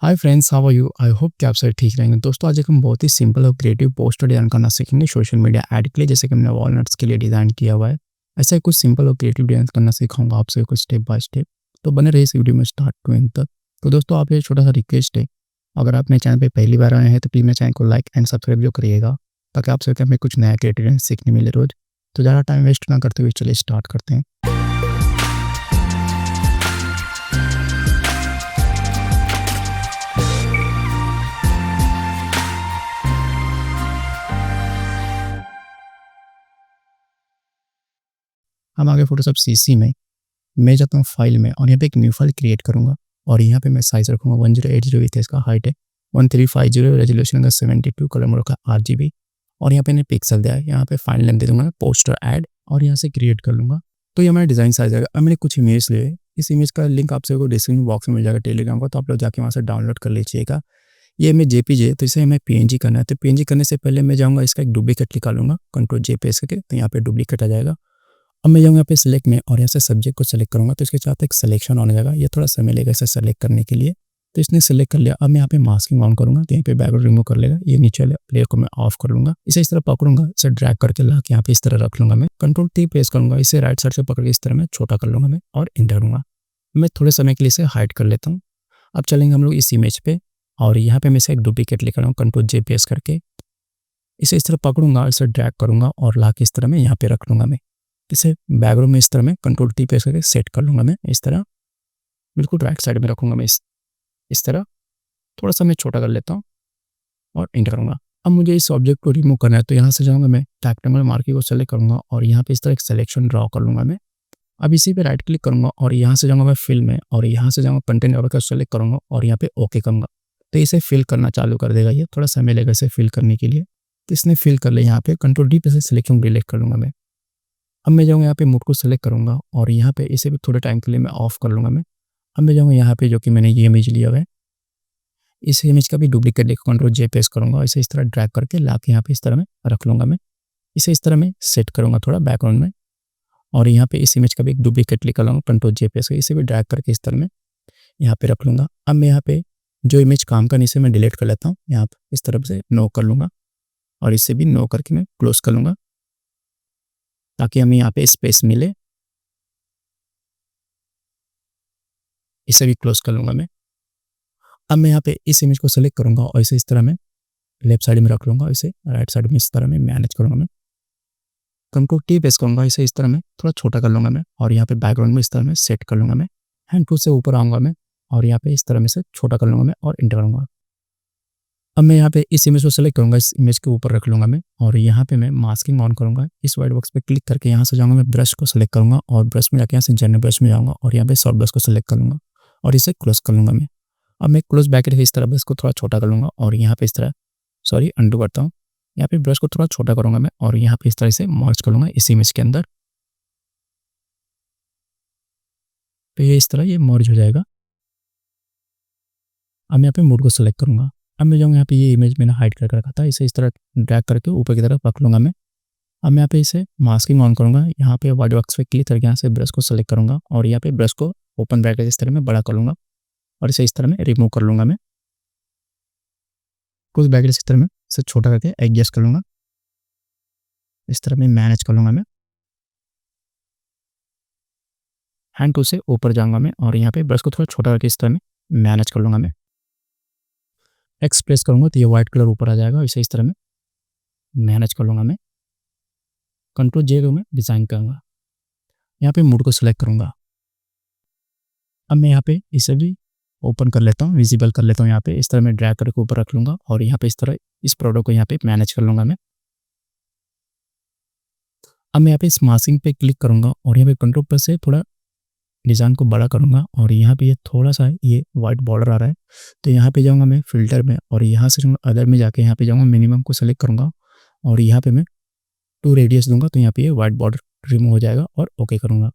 Hi friends, how are you? I hope कि आप सभी ठीक रहेंगे। दोस्तों, आज एक हम बहुत ही सिंपल और क्रिएटिव पोस्टर डिजाइन करना सीखेंगे सोशल मीडिया ऐड के लिए, जैसे कि हमने वॉलनट्स के लिए डिज़ाइन किया हुआ है। ऐसा ही कुछ सिंपल और क्रिएटिव डिजाइन करना सिखाऊंगा आपसे कुछ स्टेप बाय स्टेप। तो बने रहिए इस वीडियो में स्टार्ट टू एंड तक। तो दोस्तों, आप ये छोटा सा रिक्वेस्ट है, अगर आप मेरे चैनल पर पहली बार आए हैं तो प्लीज़ मेरे चैनल को लाइक एंड सब्सक्राइब जो करिएगा, ताकि आप सभी हमें कुछ नया क्रिएटिव डिजाइन सीखने मिले रोज। तो ज़्यादा टाइम वेस्ट ना करते हुए चलिए स्टार्ट करते हैं। हम आगे फोटोशॉप सीसी में मैं जाता हूँ फाइल में और यहाँ पे एक न्यू फाइल क्रिएट करूँगा और यहाँ पे मैं साइज रखूँगा 1080 विथ इसका हाइट है 1350, रेजोल्यूशन का 72, कलर मोड का RGB और यहाँ पे मैंने पिक्सल दिया है। यहाँ पे फाइल नेम दे दूंगा पोस्टर ऐड और यहाँ से क्रिएट कर लूँगा। तो ये हमारा डिज़ाइन साइज आएगा। अब मैंने कुछ इमेज लिए, इस इमेज का लिंक आप सबको डिस्क्रिप्शन बॉक्स में मिल जाएगा टेलीग्राम का, तो आप लोग जाके वहाँ से डाउनलोड कर लीजिएगा। ये इमेज JPG है, तो इसे हमें PNG करना है। तो PNG करने से पहले मैं जाऊँगा इसका एक डुप्लीकेट निकालूंगा, Ctrl+J प्रेस करके, तो यहाँ पे डुप्लीकेट आ जाएगा। अब मैं जाऊँगा यहाँ पे सिलेक्ट में और यहाँ से सब्जेक्ट को सेलेक्ट करूँगा, तो इसके साथ एक सिलेक्शन ऑन हो जाएगा। ये थोड़ा समय लेगा इसे सेलेक्ट करने के लिए, तो इसने सेलेक्ट कर लिया। अब मैं यहाँ पे मास्किंग ऑन करूँगा, तो यहाँ पे बैकग्राउंड रिमूव कर लेगा। ये नीचे वाले प्लेयर को मैं ऑफ कर लूँगा। इसे इस तरह पकड़ूंगा, इसे ड्रैग करके ला के यहाँ पे इस तरह रख लूँगा। मैं Ctrl+T प्रेस करूँगा, इसे राइट साइड से पकड़ के इस तरह मैं छोटा कर लूँगा मैं और इंटर दूँगा। मैं थोड़े समय के लिए इसे हाइड कर लेता हूँ। अब चलेंगे हम लोग इस इमेज पे और यहाँ पे मैं इसे एक डुप्लीकेट लेकर आऊँ, Ctrl+J प्रेस करके इसे इस तरह पकड़ूंगा, इसे ड्रैग करूँगा और ला के इस तरह मैं यहाँ पे रख लूँगा। मैं इसे बैकग्राउंड में इस तरह मैं Ctrl+T प्रेस करके सेट कर लूँगा। मैं इस तरह बिल्कुल राइट साइड में रखूँगा। मैं इस तरह थोड़ा सा मैं छोटा कर लेता हूँ और इंटर करूँगा। अब मुझे इस ऑब्जेक्ट को रिमूव करना है, तो यहाँ से जाऊँगा मैं रेक्टेंगल मार्किंग को सेलेक्ट करूँगा और यहाँ पे इस तरह एक सिलेक्शन ड्रॉ कर लूँगा। मैं अब इसी पे राइट क्लिक करूँगा और यहाँ से जाऊँगा मैं फिल में और यहाँ से जाऊँगा कंटेंट एरिया को सेलेक्ट करूँगा और यहाँ पे ओके करूँगा। तो इसे फिल करना चालू कर देगा। ये थोड़ा समय लगेगा इसे फिल करने के लिए, तो इसने फिल कर लिया। यहाँ पे Ctrl+D पे से सिलेक्शन डिलीट कर लूँगा मैं। अब मैं जाऊँगा यहाँ पे मूड को सेलेक्ट करूँगा और यहाँ पे इसे भी थोड़े टाइम के लिए मैं ऑफ कर लूँगा। मैं अब मैं जाऊँगा यहाँ पे जो कि मैंने ये इमेज लिया हुआ है, इस इमेज का भी डुप्लीकेट लेकर Ctrl+J प्रेस करूँगा। इसे इस तरह ड्रैग करके ला के यहाँ पे इस तरह मैं रख लूँगा। मैं इसे इस तरह मैं सेट करूँगा थोड़ा बैकग्राउंड में और यहाँ पे इस इमेज का भी एक डुप्लीकेट लेकर लूँगा, Ctrl+J प्रेस करके इसे भी ड्रैग करके इस तरह मैं यहाँ पे रख लूँगा। अब मैं यहाँ पे जो इमेज काम का इसे मैं डिलीट कर लेता हूँ। यहाँ पे इस तरफ से नो कर लूँगा और इसे भी नो करके मैं क्लोज कर लूँगा, ताकि हमें यहाँ पे स्पेस मिले। इसे भी क्लोज कर लूँगा मैं। अब मैं यहाँ पे इस इमेज को सेलेक्ट करूँगा और इसे इस तरह मैं लेफ्ट साइड में रख लूँगा। इसे राइट साइड में इस तरह मैं मैनेज करूँगा। मैं Ctrl+T प्रेस करूँगा, इसे इस तरह मैं थोड़ा छोटा कर लूँगा। मैं और यहाँ पे बैकग्राउंड में इस तरह मैं सेट कर लूँगा। मैं हैंड टूल से ऊपर आऊँगा मैं और यहाँ पे इस तरह में से छोटा कर लूँगा मैं और इंटर करूँगा। अब मैं यहाँ पे इस इमेज को सेलेक्ट करूँगा, इस इमेज के ऊपर रख लूँगा मैं और यहाँ पे मैं मास्किंग ऑन करूँगा। इस वाइट बॉक्स पे क्लिक करके यहाँ से जाऊँगा मैं ब्रश को सेलेक्ट करूँगा और ब्रश में जाके यहाँ से जनरल ब्रश में जाऊँगा और यहाँ पे सॉफ्ट ब्रश को सेलेक्ट कर लूँगा और इसे क्लोज कर लूँगा। मैं अब मैं क्लोज बैक इस तरह ब्रश को थोड़ा छोटा कर लूँगा और यहाँ पे इस तरह अंडू करता हूँ। यहाँ पे ब्रश को थोड़ा छोटा करूँगा मैं और यहाँ पे इस तरह से मर्ज कर लूँगा इस इमेज के अंदर। तो ये इस तरह ये मर्ज हो जाएगा। अब मैं यहाँ पे मूड को सेलेक्ट करूँगा। अब मैं जाऊँगा यहाँ पे ये इमेज मैंने हाइड करके रखा था, इसे इस तरह ड्रैग करके ऊपर की तरफ पकड़ लूँगा मैं। अब मैं यहाँ पे इसे मास्किंग ऑन करूँगा। यहाँ पे वाइट बॉक्स पे क्लिक करके यहाँ से ब्रश को सेलेक्ट करूँगा और यहाँ पे ब्रश को ओपन ब्रैकेट इस तरह में बड़ा कर लूँगा और इसे इस तरह में रिमूव कर लूँगा। मैं कुछ ब्रैकेट इस तरह में इसे छोटा करके एडजस्ट कर लूँगा। इस तरह में मैनेज कर लूँगा। मैं हैंड टूल से ऊपर जाऊँगा मैं और यहाँ पे ब्रश को थोड़ा छोटा करके इस तरह में मैनेज कर लूँगा। मैं एक्स प्रेस करूँगा तो ये व्हाइट कलर ऊपर आ जाएगा। इसे इस तरह में मैनेज कर लूँगा। मैं Ctrl+J को मैं डिज़ाइन करूँगा। यहाँ पे मूड को सेलेक्ट करूँगा। अब मैं यहाँ पे इसे भी ओपन कर लेता हूँ, विजिबल कर लेता हूँ। यहाँ पे इस तरह मैं ड्रैग करके ऊपर रख लूँगा और यहाँ पे इस तरह इस प्रोडक्ट को यहाँ पे मैनेज कर लूँगा। मैं अब मैं यहाँ पे इस मास्किंग पे क्लिक करूँगा और यहाँ पे कंट्रोल प्लस से थोड़ा डिज़ाइन को बड़ा करूँगा और यहाँ पे ये थोड़ा सा ये वाइट बॉर्डर आ रहा है, तो यहाँ पे जाऊँगा मैं फिल्टर में और यहाँ से अदर में जाके यहाँ पे जाऊँगा, मिनिमम को सेलेक्ट करूँगा और यहाँ पे मैं 2 रेडियस दूंगा, तो यहाँ पे ये वाइट बॉर्डर रिमूव हो जाएगा और ओके करूँगा।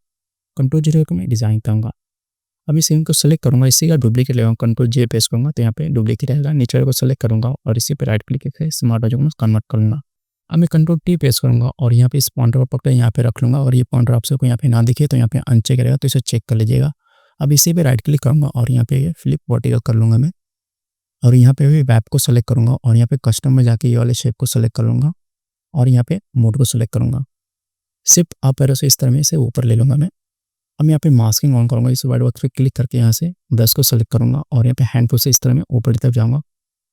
Ctrl+J को मैं डिज़ाइन करूँगा। अब इस इमेज को सेलेक्ट करूँगा, इसी का डुप्लीकेट लेगा, Ctrl+J प्रेस करूँगा तो यहाँ पे डुप्लीकेट रहेगा। नीचे को सेलेक्ट करूँगा और इसी पे राइट क्लिक करके स्मार्ट ऑब्जेक्ट में कन्वर्ट कर लूँगा। अब मैं Ctrl+T प्रेस करूँगा और यहाँ पे इस पॉइंटर को पकड़ यहाँ पे रख लूँगा और ये पॉइंटर आप सबको यहाँ पे ना दिखे तो यहाँ पे अनचेक रहेगा, तो इसे चेक कर लीजिएगा। अब इसी पे राइट क्लिक करूँगा और यहाँ पे ये फ्लिप वर्टिकल कर लूँगा मैं और यहाँ पे भी वेब को सेलेक्ट करूँगा और यहाँ पे कस्टम में जाके ये वाले शेप को सेलेक्ट कर लूँगा और यहाँ पे मोड को सेलेक्ट करूँगा। सिर्फ अप एरो से इस तरह में इसे ऊपर ले लूँगा मैं। अब मैं यहाँ पे मास्किंग ऑन करूँगा, इस वाइट बॉक्स पे क्लिक करके यहाँ से ब्रश को सेलेक्ट करूँगा और यहाँ पे हैंड टूल से इस तरह में ऊपर की तरफ जाऊँगा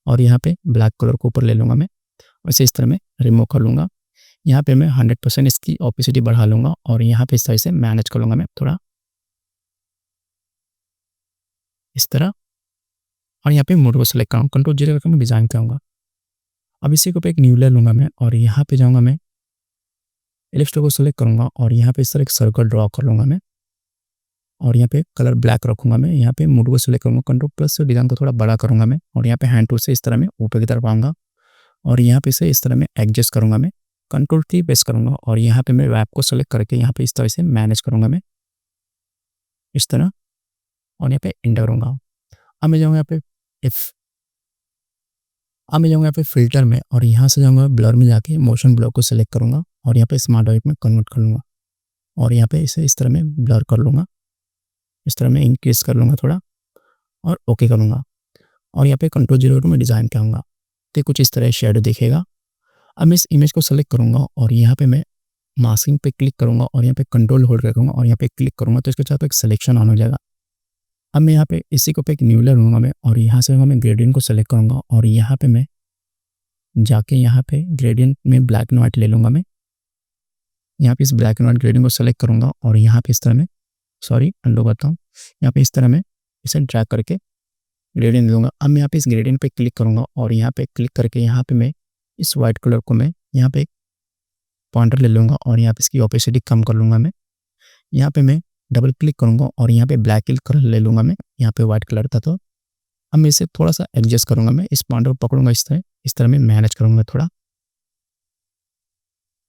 और यहाँ पे ब्लैक कलर को ऊपर ले लूँगा मैं और इसे इस तरह में रिमूव कर लूँगा। यहाँ पे मैं 100% इसकी ऑपेसिटी बढ़ा लूँगा और यहाँ पे इस तरह से मैनेज कर लूँगा मैं थोड़ा इस तरह और यहाँ पे मोड को सेलेक्ट करूँगा, कंट्रोल जीरो करके मैं डिज़ाइन करूँगा। अब इसी को पे एक न्यू लेयर लूँगा मैं और यहाँ पे जाऊँगा मैं एलिप्स टूल को सेलेक्ट करूँगा और यहाँ पे इस तरह एक सर्कल ड्रॉ कर लूँगा मैं और यहाँ पे कलर ब्लैक रखूँगा मैं। यहाँ पे मोड को सेलेक्ट करूँगा, कंट्रोल प्लस से डिज़ाइन को थोड़ा बड़ा करूँगा मैं और यहाँ पे हैंड टूल से इस तरह में ऊपर की तरफ आऊँगा और यहाँ पे इसे इस तरह में एडजस्ट करूँगा मैं, कंट्रोल टी प्रेस करूँगा और यहाँ पे मैं वेब को सेलेक्ट करके यहाँ पे इस तरह से मैनेज करूँगा मैं इस तरह और यहाँ पे एंटर करूँगा। अब मैं जाऊँगा यहाँ पे फिल्टर में और यहाँ से जाऊँगा ब्लर में जाके मोशन ब्लर को सेलेक्ट करूँगा और यहाँ पे स्मार्ट ऑब्जेक्ट में कन्वर्ट कर लूँगा और यहाँ पे इसे इस तरह में ब्लर कर लूँगा, इस तरह में इंक्रीज कर लूँगा थोड़ा और ओके करूँगा और यहाँ पे कंट्रोल जीरो में डिज़ाइन करूँगा तो कुछ इस तरह शेडो दिखेगा। अब मैं इस इमेज को सेलेक्ट करूँगा और यहाँ पे मैं मास्किंग पे क्लिक करूँगा और यहाँ पे कंट्रोल होल्ड रखूँगा और यहाँ पे क्लिक करूँगा तो इसके साथ एक सिलेक्शन ऑन हो जाएगा। अब मैं यहाँ पे इसी को पे एक न्यू लेयर लूँगा मैं और यहाँ से मैं ग्रेडियंट को सेलेक्ट करूँगा और यहाँ पे मैं जाके यहाँ पे ग्रेडियंट में ब्लैक एंड व्हाइट ले लूँगा मैं। यहाँ पे इस ब्लैक एंड व्हाइट ग्रेडियंट को सेलेक्ट करूँगा और यहाँ पे इस तरह में अंडू करता हूँ, यहाँ पे इस तरह में इसे ड्रैग करके ग्रेडियंट दूंगा। अब मैं यहाँ पे इस ग्रेडियंट पे क्लिक करूँगा और यहाँ पे क्लिक करके यहाँ पे मैं इस वाइट कलर को मैं यहाँ पे एक पॉइंटर ले लूँगा और यहाँ पे इसकी ओपेसिटी कम कर लूँगा मैं। यहाँ पे मैं डबल क्लिक करूँगा और यहाँ पे ब्लैक कलर ले लूँगा मैं, यहाँ पे वाइट कलर था तो अब मैं इसे थोड़ा सा एडजस्ट करूँगा मैं, इस पॉइंटर को पकड़ूंगा इस तरह मैं मैनेज करूँगा थोड़ा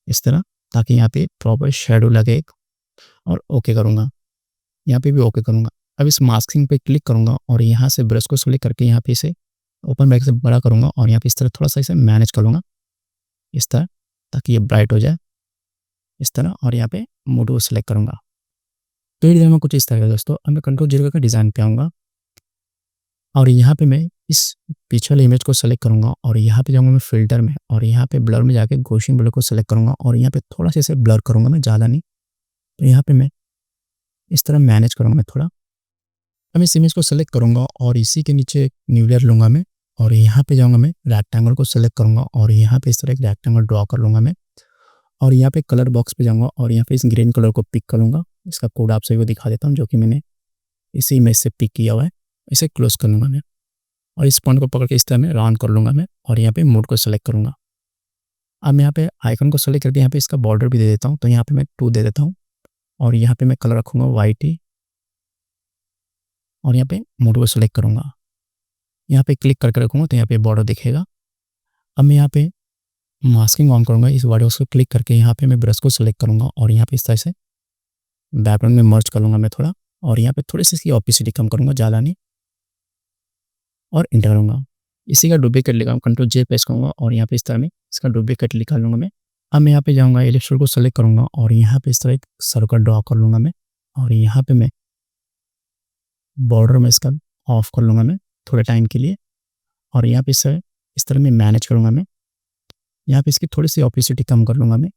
इस तरह ताकि यहाँ पे प्रॉपर शेडो लगे और ओके करूँगा, यहाँ पे भी ओके करूँगा। अब इस मास्किंग पे क्लिक करूँगा और यहाँ से ब्रश को सेलेक्ट करके यहाँ पे इसे ओपन बैक से बड़ा करूँगा और यहाँ पे इस तरह थोड़ा सा इसे मैनेज कर लूँगा इस तरह ताकि ये ब्राइट हो जाए इस तरह और यहाँ पे मोड को सेलेक्ट करूँगा। तो ये डिज़ाइन में कुछ इस तरह का दोस्तों। अब मैं कंट्रोल जीरो का डिज़ाइन पे आऊँगा और यहाँ पे मैं इस पीछे वाले इमेज को सेलेक्ट करूँगा और यहाँ पे जाऊँगा मैं फिल्टर में और यहाँ पे ब्लर में जाके गॉसियन ब्लर को सेलेक्ट करूँगा और यहाँ पे थोड़ा सा इसे ब्लर करूँगा मैं, ज़्यादा नहीं। तो यहाँ पे मैं इस तरह मैनेज करूँगा मैं थोड़ा। अब इस इमेज को सेलेक्ट करूँगा और इसी के नीचे एक न्यू लेयर लूँगा मैं और यहाँ पे जाऊँगा मैं रेक्टेंगल को सेलेक्ट करूँगा और यहाँ पे इस तरह एक रेक्टेंगल ड्रॉ कर लूँगा मैं और यहाँ पे कलर बॉक्स पे जाऊँगा और यहाँ पे इस ग्रीन कलर को पिक करूँगा। इसका कोड आप सभी को दिखा देता हूँ जो कि मैंने इसी इमेज से पिक किया हुआ है। इसे क्लोज कर लूँगा मैं और इस पॉइंट को पकड़ के इस तरह में राउंड कर लूँगा मैं और यहाँ पे मोड को सेलेक्ट करूँगा। अब मैं यहाँ पे आइकन को सेलेक्ट करके यहाँ पे इसका बॉर्डर भी दे देता हूँ, तो यहाँ पे मैं 2 दे देता हूँ और यहाँ पे मैं कलर रखूँगा वाइट ही और यहाँ पे मोड को सेलेक्ट करूँगा। यहाँ पे क्लिक करके रखूँगा तो यहाँ पे बॉर्डर दिखेगा। अब मैं यहाँ पे मास्किंग ऑन करूँगा, इस वाइट बॉक्स को क्लिक करके यहाँ पे मैं ब्रश को सेलेक्ट करूँगा और यहाँ पे इस तरह से बैकग्राउंड में मर्ज कर लूँगा मैं थोड़ा और यहाँ पे थोड़ी सी इसकी ऑपेसिटी कम करूँगा, ज़्यादा नहीं, और इंटर करूँगा। इसी का डुप्लीकेट लिखा कंट्रोल जे प्रेस करूँगा और यहाँ पे इस तरह में इसका डुप्लीकेट निकाल लूँगा मैं। अब मैं यहाँ पे जाऊँगा एलिप्स टूल को सेलेक्ट करूँगा और यहाँ पे इस तरह एक सर्कल ड्रॉ कर लूँगा मैं और यहाँ पे मैं बॉर्डर में इसका ऑफ कर लूँगा मैं थोड़े टाइम के लिए और यहाँ पे इस तरह में मैनेज करूँगा मैं। यहाँ पे इसकी थोड़ी सी ऑपेसिटी कम कर लूँगा मैं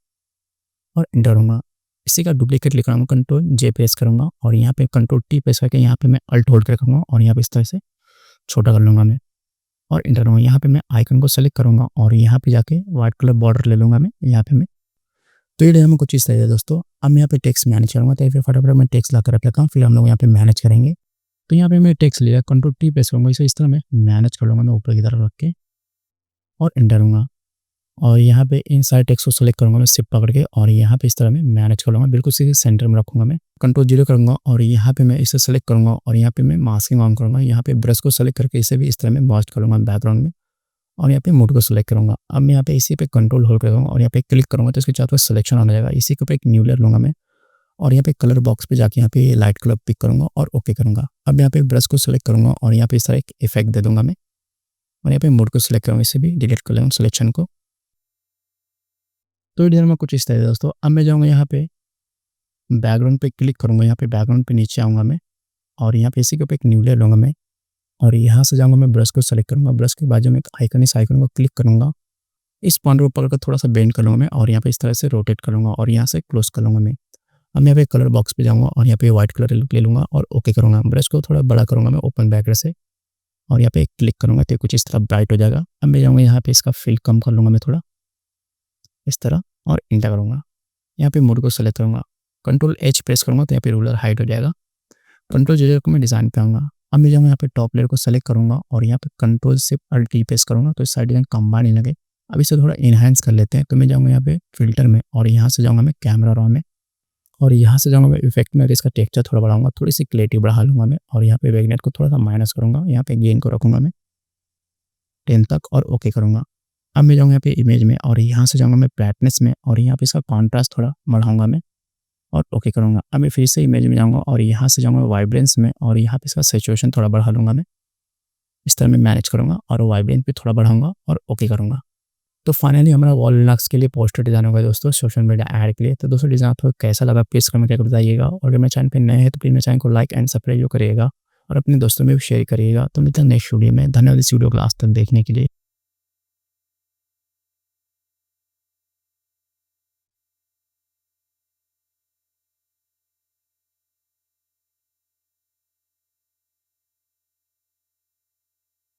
और इंटर करूँगा। इसी का डुप्लीकेट लिख रहा हूँ, कंट्रोल जे प्रेस करूँगा और यहाँ पे कंट्रोल टी प्रेस करके यहाँ पे मैं अल्ट होल्ड कर रखूँगा और यहाँ पे इस तरह से छोटा कर लूँगा मैं और इंटर करूँगा। यहाँ पे मैं आइकन को सेलेक्ट करूँगा और यहाँ पे जाके व्हाइट कलर बॉर्डर ले लूँगा मैं यहाँ पे मैं। तो ये में कुछ इस तरह है दोस्तों। अब मैं यहाँ पे टेक्स्ट मैनेज करूँगा तो फिर फटाफट मैं टेक्स्ट ला कर रख लेता हूँ, फिर हम लोग यहाँ पे मैनेज करेंगे। तो यहाँ पे मैं टेक्स्ट लिया, कंट्रोल टी प्रेस करूँगा, इसे इस तरह मैं मैनेज कर लूँगा मैं ऊपर की तरफ रख के और इंटर करूँगा और यहाँ पे इन सारे टेक्स्ट को सेलेक्ट करूँगा मैं शिफ्ट पकड़ के और यहाँ पे इस तरह मैं मैनेज कर लूँगा, बिल्कुल सीधे सेंटर में रखूँगा मैं। कंट्रोल जीरो करूँगा और यहाँ पे मैं इसे सेलेक्ट करूँगा और यहाँ पे मैं मास्किंग ऑन करूँगा। यहाँ पे ब्रश को सेलेक्ट करके इसे भी इस तरह में मर्ज करूँगा बैकग्राउंड में और यहाँ पे मोड को सेलेक्ट करूँगा। अब मैं यहाँ पे इसी पे कंट्रोल होल्ड करूँगा और यहाँ पे क्लिक करूँगा तो इसके चारों तरफ सिलेक्शन आ जाएगा। इसी के ऊपर एक न्यू लेयर लूँगा मैं और यहाँ पे कलर बॉक्स पे जाके यहाँ पे लाइट कलर पिक करूँगा और ओके करूँगा। अब यहाँ पे ब्रश को सेलेक्ट करूँगा और यहाँ पे इस तरह एक इफेक्ट दे दूँगा मैं और यहाँ पे मोड को सिलेक्ट करूँगा, इसे भी डिलीट कर लूँगा सिलेक्शन को। तो इधर में कुछ इस तरह दोस्तों। अब मैं जाऊँगा यहाँ पे बैकग्राउंड पे क्लिक करूँगा, यहाँ पे बैकग्राउंड पे नीचे आऊँगा मैं और यहाँ पे इसी के ऊपर एक न्यू लेयर लूँगा मैं और यहाँ से जाऊँगा मैं ब्रश को सेलेक्ट करूँगा, ब्रश के बाजू में एक आइकन है, इस आइकन को क्लिक करूँगा। इस पॉइंट को पकड़ कर थोड़ा-सा बेंड कर लूँगा मैं और यहाँ पे इस तरह से रोटेट कर लूँगा और यहाँ से क्लोज़ कर लूँगा मैं। अब मैं यहाँ पे कलर बॉक्स पे जाऊँगा और यहाँ पे व्हाइट कलर ले लूँगा और ओके करूँगा। ब्रश को थोड़ा बड़ा करूँगा मैं ओपन बैकग्राउंड से और यहाँ पे क्लिक करूँगा तो कुछ इस तरह ब्राइट हो जाएगा। अब मैं जाऊँगा यहाँ पे इसका फ़िल कम कर लूँगा मैं थोड़ा, इस तरह और एंटर करूँगा। यहाँ पे मोड को सेलेक्ट करूँगा, कंट्रोल एच प्रेस करूँगा तो यहाँ पे रूलर हाइड हो जाएगा। कंट्रोल ज़ेड को मैं डिज़ाइन पे आऊँगा। अब मैं जाऊँगा यहाँ पे टॉप लेयर को सेलेक्ट करूँगा और यहाँ पे control shift alt T press करूँगा तो इस साइड डिज़ाइन कंबाइन नहीं लगे। अब इसे थोड़ा एनहांस कर लेते हैं, तो मैं जाऊँगा यहाँ पे फ़िल्टर में और यहाँ से जाऊँगा मैं कैमरा रॉ में और यहाँ से जाऊँगा मैं इफेक्ट में और इसका टेक्सचर थोड़ा बढ़ाऊँगा, थोड़ी सी क्लैरिटी बढ़ा लूँगा मैं और यहाँ पे विग्नेट को थोड़ा-सा माइनस करूँगा, यहाँ पे गेन को रखूँगा मैं 10 तक और ओके करूँगा। अब मैं जाऊँगा यहाँ पे इमेज में और यहाँ से जाऊँगा मैं ब्राइटनेस में और यहाँ पे इसका कॉन्ट्रास्ट थोड़ा बढ़ाऊँगा मैं और ओके करूँगा। अब मैं फिर से इमेज में जाऊँगा और यहाँ से जाऊँगा वाइब्रेंस में और यहाँ पे इसका सैचुरेशन थोड़ा बढ़ा लूँगा मैं। इस तरह मैं मैनेज करूँगा और वाइब्रेंस भी थोड़ा बढ़ाऊँगा और ओके करूँगा। तो फाइनली हमारा वॉल लिनक्स के लिए पोस्टर डिज़ाइन होगा दोस्तों, सोशल मीडिया ऐड के लिए। तो दोस्तों डिज़ाइन आपको कैसा लगा प्लीज़ कमेंट करके बताइएगा और अगर मेरे चैनल पे नए हैं तो प्लीज़ मेरे चैनल को लाइक एंड सब्सक्राइब करिएगा और अपने दोस्तों में भी शेयर करिएगा। तो मिलते हैं नेक्स्ट वीडियो में। धन्यवाद इस वीडियो को लास्ट तक देखने के लिए।